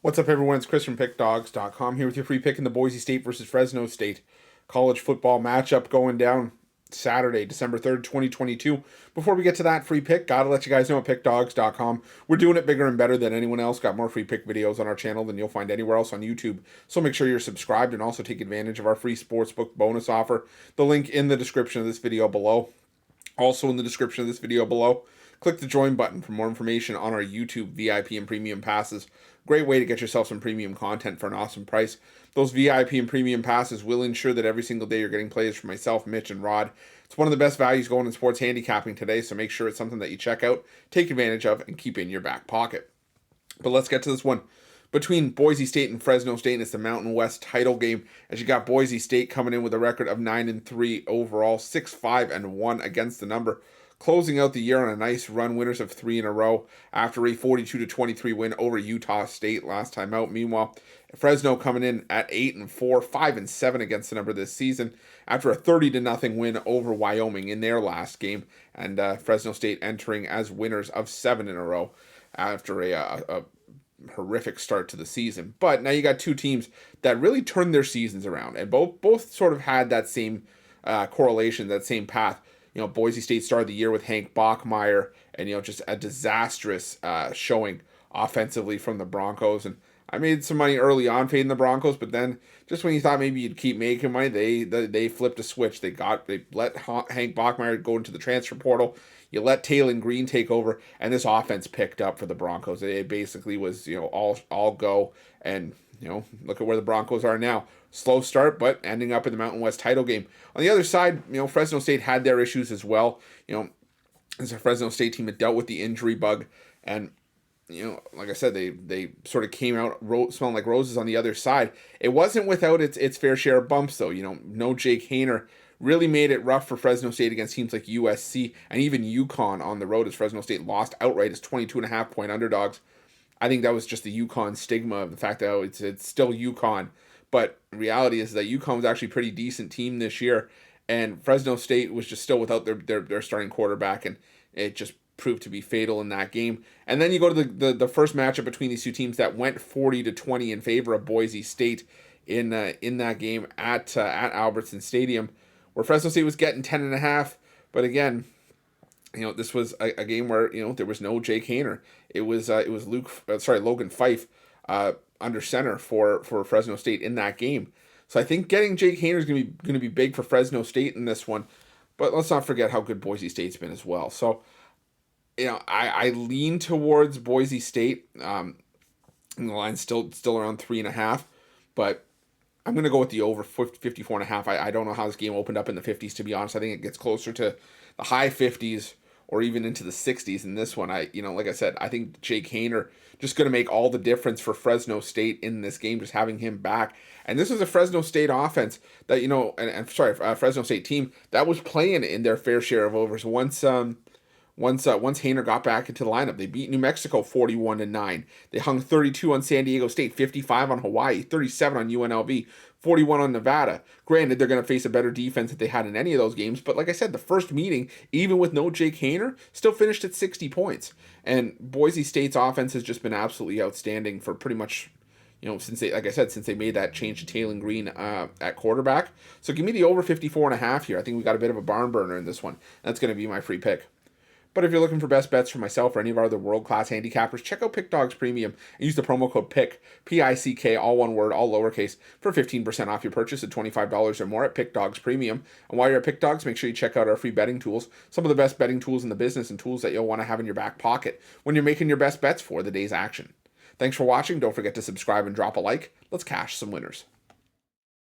What's up, everyone? It's Chris from Pickdawgz.com here with your free pick in the Boise State versus Fresno State college football matchup going down Saturday, December 3rd, 2022. Before we get to that free pick, gotta let you guys know at Pickdawgz.com, we're doing it bigger and better than anyone else. Got more free pick videos on our channel than you'll find anywhere else on YouTube. So make sure you're subscribed and also take advantage of our free Sportsbook bonus offer. The link in the description of this video below. Also in the description of this video below, click the join button for more information on our YouTube VIP and premium passes. Great way to get yourself some premium content for an awesome price. Those VIP and premium passes will ensure that every single day you're getting plays from myself, Mitch, and Rod. It's one of the best values going in sports handicapping today, so make sure it's something that you check out, take advantage of, and keep in your back pocket. But let's get to this one. Between Boise State and Fresno State, and it's the Mountain West title game, as you got Boise State coming in with a record of 9-3 overall, 6-5-1 against the number, closing out the year on a nice run, winners of 3 in a row after a 42-23 win over Utah State last time out. Meanwhile, Fresno coming in at 8-4, 5-7 against the number this season after a 30-0 win over Wyoming in their last game, and Fresno State entering as winners of 7 in a row after a horrific start to the season. But now you got two teams that really turned their seasons around, and both sort of had that same correlation, that same path. You know, Boise State started the year with Hank Bachmeier, and just a disastrous showing offensively from the Broncos. And I made some money early on fading the Broncos, but then just when you thought maybe you'd keep making money, they flipped a switch. They let Hank Bachmeier go into the transfer portal. You let Taylon Green take over, and this offense picked up for the Broncos. It basically was all go, and look at where the Broncos are now. Slow start, but ending up in the Mountain West title game. On the other side, Fresno State had their issues as well. It's a Fresno State team that dealt with the injury bug, and like I said, they sort of came out smelling like roses on the other side. It wasn't without its fair share of bumps, though. No Jake Haener really made it rough for Fresno State against teams like USC and even UConn on the road, as Fresno State lost outright as 22.5-point underdogs. I think that was just the UConn stigma of the fact that it's still UConn. But reality is that UConn was actually a pretty decent team this year, and Fresno State was just still without their starting quarterback, and it just proved to be fatal in that game. And then you go to the first matchup between these two teams that went 40-20 in favor of Boise State in that game at Albertson Stadium, where Fresno State was getting 10.5. But again, this was a game where there was no Jake Haener. It was Logan Fife under center for Fresno State in that game. So I think getting Jake Haener is going to be big for Fresno State in this one. But let's not forget how good Boise State's been as well. So I lean towards Boise State. The line's still around 3.5, but I'm going to go with the over 54.5. I don't know how this game opened up in the 50s, to be honest. I think it gets closer to the high 50s or even into the 60s in this one. Like I said, I think Jake Haener just going to make all the difference for Fresno State in this game, just having him back. And this is a Fresno State offense that, Fresno State team that was playing in their fair share of overs. Once Haener got back into the lineup, they beat New Mexico 41-9. They hung 32 on San Diego State, 55 on Hawaii, 37 on UNLV, 41 on Nevada. Granted, they're going to face a better defense than they had in any of those games, but like I said, the first meeting, even with no Jake Haener, still finished at 60 points. And Boise State's offense has just been absolutely outstanding for pretty much, since they made that change to Taylon Green at quarterback. So give me the over 54.5 here. I think we got a bit of a barn burner in this one. That's going to be my free pick. But if you're looking for best bets for myself or any of our other world-class handicappers, check out Pick Dawgz Premium and use the promo code PICK, P-I-C-K, all one word, all lowercase, for 15% off your purchase at $25 or more at Pick Dawgz Premium. And while you're at Pick Dawgz, make sure you check out our free betting tools, some of the best betting tools in the business and tools that you'll want to have in your back pocket when you're making your best bets for the day's action. Thanks for watching. Don't forget to subscribe and drop a like. Let's cash some winners.